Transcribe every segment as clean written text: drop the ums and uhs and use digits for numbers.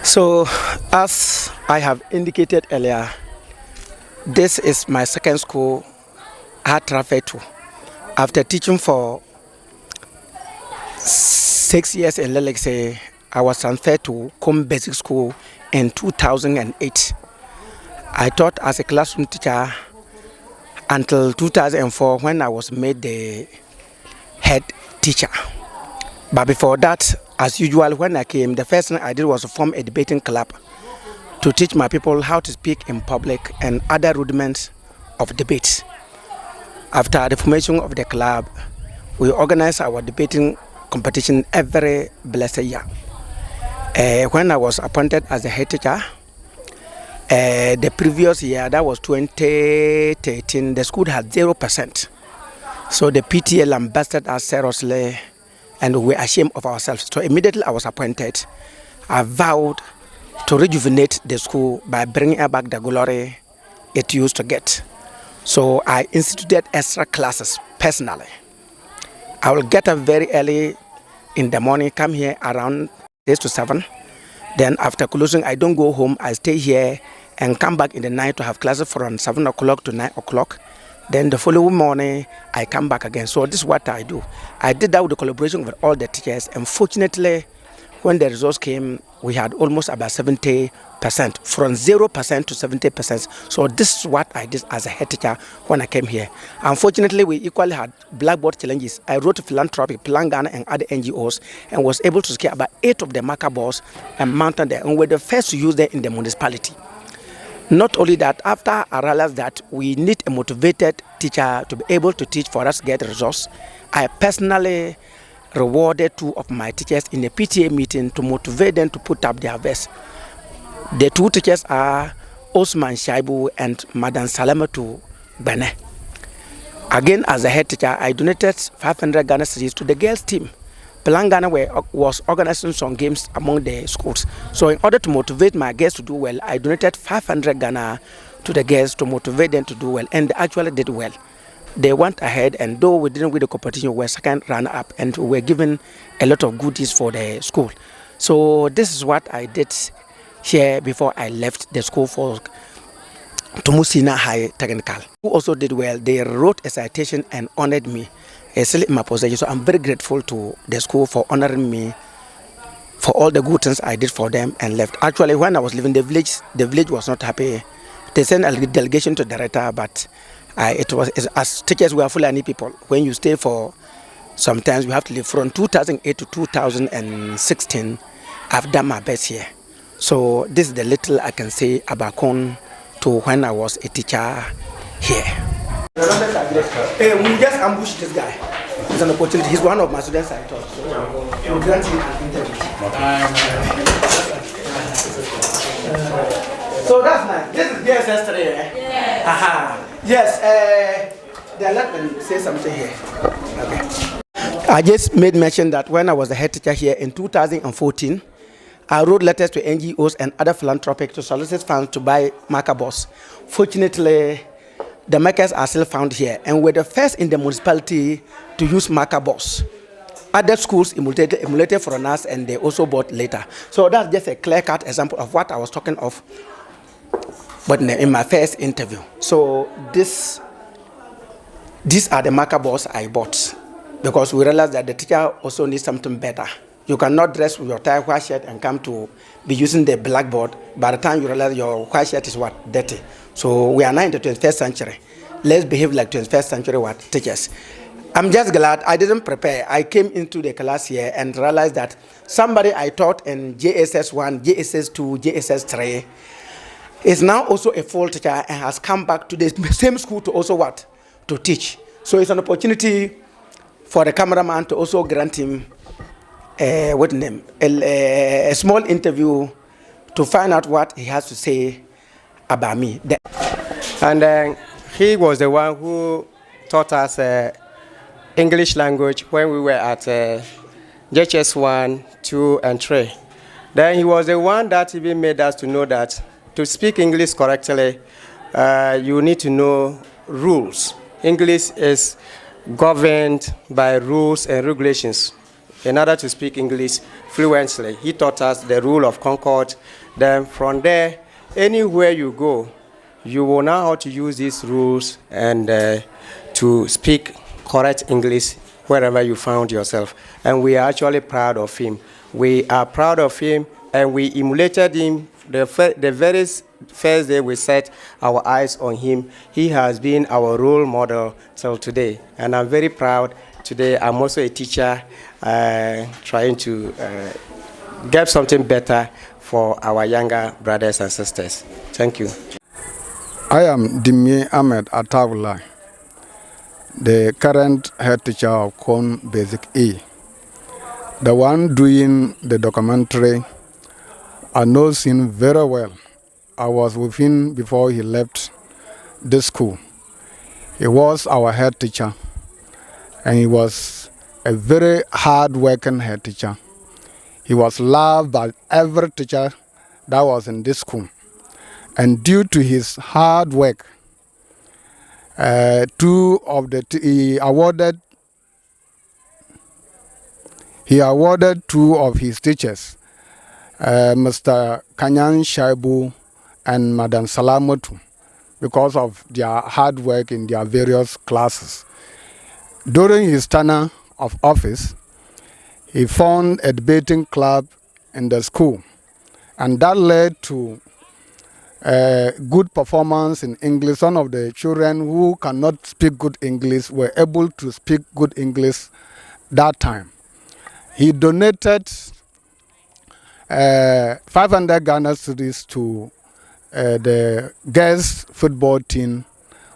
So, as I have indicated earlier, this is my second school I had traveled to. After teaching for 6 years in Lelekse, I was transferred to Com Basic School in 2008. I taught as a classroom teacher until 2004 when I was made the head teacher. But before that, as usual, when I came, the first thing I did was to form a debating club to teach my people how to speak in public and other rudiments of debate. After the formation of the club, we organize our debating competition every blessed year. When I was appointed as the head teacher, the previous year, that was 2013, the school had 0%. So the PTA lambasted us seriously and we were ashamed of ourselves. So immediately I was appointed, I vowed to rejuvenate the school by bringing back the glory it used to get. So I instituted extra classes personally. I will get up very early in the morning, come here around 6 to 7. Then after closing, I don't go home. I stay here and come back in the night to have classes from 7 o'clock to 9 o'clock. Then the following morning, I come back again. So this is what I do. I did that with the collaboration with all the teachers. And fortunately, when the results came, we had almost about 70%, from 0% to 70%. So this is what I did as a head teacher when I came here. Unfortunately, we equally had blackboard challenges. I wrote Philanthropic, Plan Ghana, and other NGOs, and was able to scale about 8 of the marker boards and mounted them. And we were the first to use them in the municipality. Not only that, after I realized that we need a motivated teacher to be able to teach for us to get results, I personally rewarded 2 of my teachers in a PTA meeting to motivate them to put up their best. The 2 teachers are Osman Shaibu and Madam Salamatu Bane. Again, as a head teacher, I donated 500 Ghana cedis to the girls' team. Plan Ghana was organizing some games among the schools. So in order to motivate my girls to do well, I donated 500 Ghana to the girls to motivate them to do well. And they actually did well. They went ahead, and though we didn't win the competition, we were second runner-up, and we were given a lot of goodies for the school. So this is what I did here before I left the school for Tumusina High Technical. Who also did well. They wrote a citation and honored me. Still in my possession. So I'm very grateful to the school for honoring me for all the good things I did for them and left. Actually, when I was leaving the village was not happy. They sent a delegation to the director, but as teachers, we are Fulani people. When you stay for sometimes you have to live from 2008 to 2016. I've done my best here. So this is the little I can say about Kon to when I was a teacher here. We just ambushed this guy. It's an opportunity. He's one of my students I taught. So we'll grant him an interview. So that's nice. This is DSS 3, eh? Yes. Aha. Yes. Then let me say something here. Okay. I just made mention that when I was the head teacher here in 2014, I wrote letters to NGOs and other philanthropic to solicit funds to buy marker boards. Fortunately, the markers are still found here, and we're the first in the municipality to use marker boards. Other schools emulated from us, and they also bought later. So that's just a clear-cut example of what I was talking of, but in my first interview. So these are the marker boards I bought, because we realized that the teacher also needs something better. You cannot dress with your tie white shirt and come to be using the blackboard. By the time you realize your white shirt is what? Dirty. So we are now in the 21st century. Let's behave like 21st century teachers. I'm just glad I didn't prepare. I came into the class here and realized that somebody I taught in JSS 1, JSS 2, JSS 3 is now also a full teacher and has come back to the same school to also what? To teach. So it's an opportunity for the cameraman to also grant him a small interview to find out what he has to say about me. And he was the one who taught us English language when we were at JHS 1, 2, and 3. Then he was the one that even made us to know that to speak English correctly, you need to know rules. English is governed by rules and regulations. in order to speak English fluently. He taught us the rule of Concord. Then from there, anywhere you go, you will know how to use these rules and to speak correct English wherever you found yourself. And we are actually proud of him. We are proud of him, and we emulated him the very first day we set our eyes on him. He has been our role model till today, and I'm very proud. Today, I'm also a teacher trying to get something better for our younger brothers and sisters. Thank you. I am Dimi Ahmed Atawla, the current head teacher of Kon Basic E. The one doing the documentary, I know him very well. I was with him before he left the school. He was our head teacher, and he was a very hard-working head teacher. He was loved by every teacher that was in this school. And due to his hard work, he awarded two of his teachers, Mr. Kanyan Shaibu and Madam Salamotu, because of their hard work in their various classes. During his tenure of office, he formed a debating club in the school, and that led to good performance in English. Some of the children who cannot speak good English were able to speak good English that time. He donated 500 Ghana cedis to the girls football team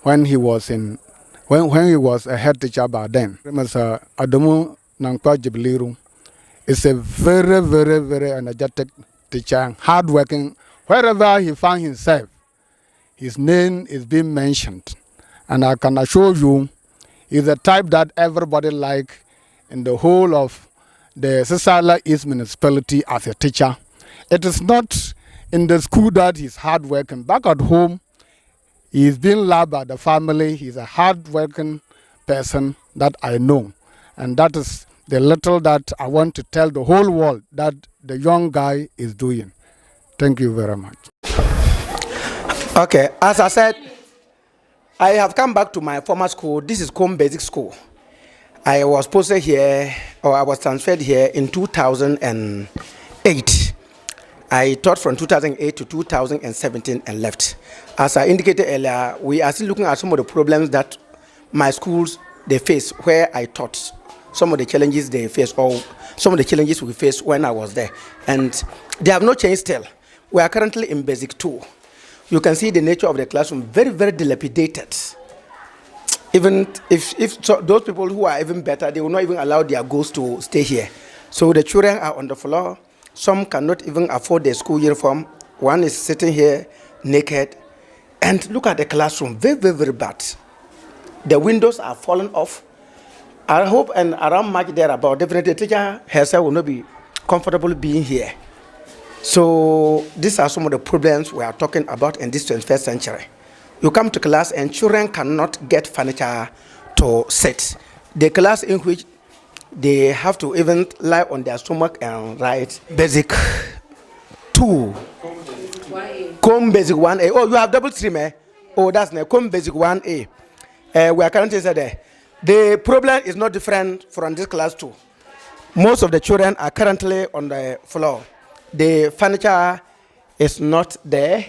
when he was a head teacher by then. Mr. Adamu Nankwa Jibiliru is a very, very, very energetic teacher, hardworking. Wherever he found himself, his name is being mentioned. And I can assure you, he's the type that everybody like in the whole of the Sisala East municipality as a teacher. It is not in the school that he's hardworking. Back at home, he's being loved by the family. He's a hardworking person that I know. And that is the little that I want to tell the whole world that the young guy is doing. Thank you very much. Okay, as I said, I have come back to my former school. This is Kom Basic School. I was posted here, or I was transferred here in 2008. I taught from 2008 to 2017 and left. As I indicated earlier, we are still looking at some of the problems that my schools they face where I taught. Some of the challenges they face, or some of the challenges we faced when I was there. And they have not changed still. We are currently in Basic 2. You can see the nature of the classroom, very, very dilapidated. Even if those people who are even better, they will not even allow their ghosts to stay here. So the children are on the floor. Some cannot even afford their school uniform. One is sitting here naked. And look at the classroom, very, very, very bad. The windows are falling off. I hope and around March thereabout, definitely the teacher herself will not be comfortable being here. So these are some of the problems we are talking about in this 21st century. You come to class and children cannot get furniture to sit. The class in which they have to even lie on their stomach and write Basic 2. Kom Basic 1A. Oh, you have double stream, eh? Oh, that's nice. Kom Basic 1A. We are currently there. The problem is not different from this class too. Most of the children are currently on the floor. The furniture is not there.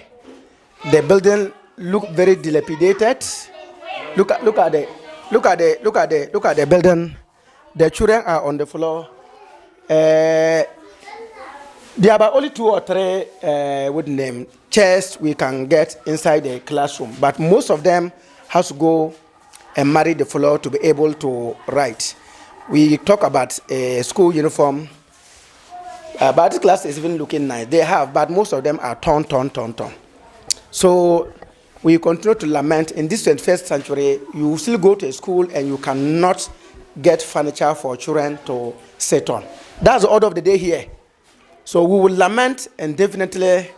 The building look very dilapidated. Look at the building. The children are on the floor. There are about only 2 or 3 chairs we can get inside the classroom, but most of them has to go and marry the floor to be able to write. We talk about a school uniform. But this class is even looking nice. They have, but most of them are torn. So we continue to lament in this 21st century, you still go to a school and you cannot get furniture for children to sit on. That's the order of the day here. So we will lament, and definitely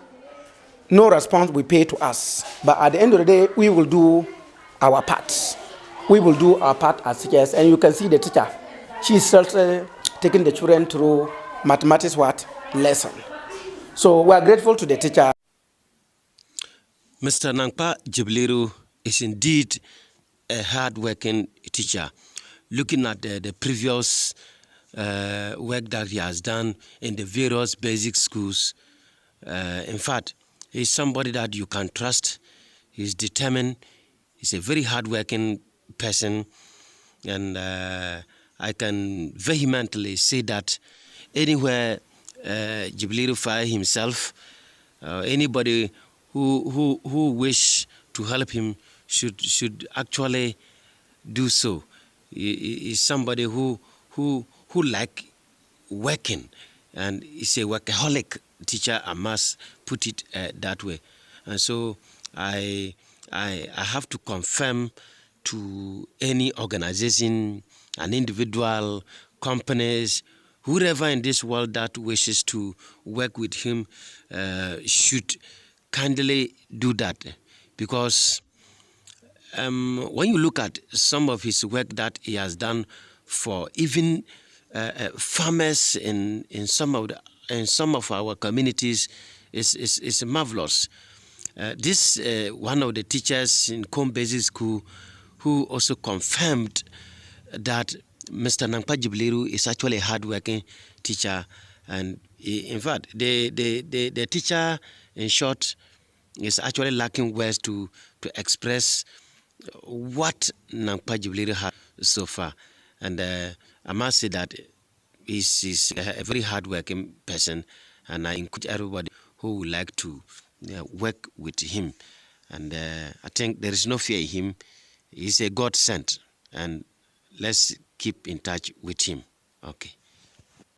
no response will pay to us. But at the end of the day, we will do our part. We will do our part as teachers. And you can see the teacher. She's taking the children through mathematics lesson. So we are grateful to the teacher. Mr. Nankpa Jibliru is indeed a hard-working teacher. Looking at the previous work that he has done in the various basic schools, in fact, he's somebody that you can trust. He's determined. He's a very hard-working person, and I can vehemently say that anywhere Jibliru finds himself, anybody who wish to help him should actually do so. He is somebody who like working, and is a workaholic teacher. I must put it that way. And so I have to confirm to any organization, an individual, companies, whoever in this world that wishes to work with him should kindly do that, because when you look at some of his work that he has done for even farmers in some of our communities, is marvelous. This one of the teachers in Combe Basic School who also confirmed that Mr. Nankpa Jibliru is actually a hard-working teacher, and in fact, the teacher, in short, is actually lacking words to express what Nankpa Jibliru has so far. And I must say that he's a very hard-working person, and I encourage everybody who would like to work with him. And I think there is no fear in him. He's a God sent, and let's keep in touch with him. Okay.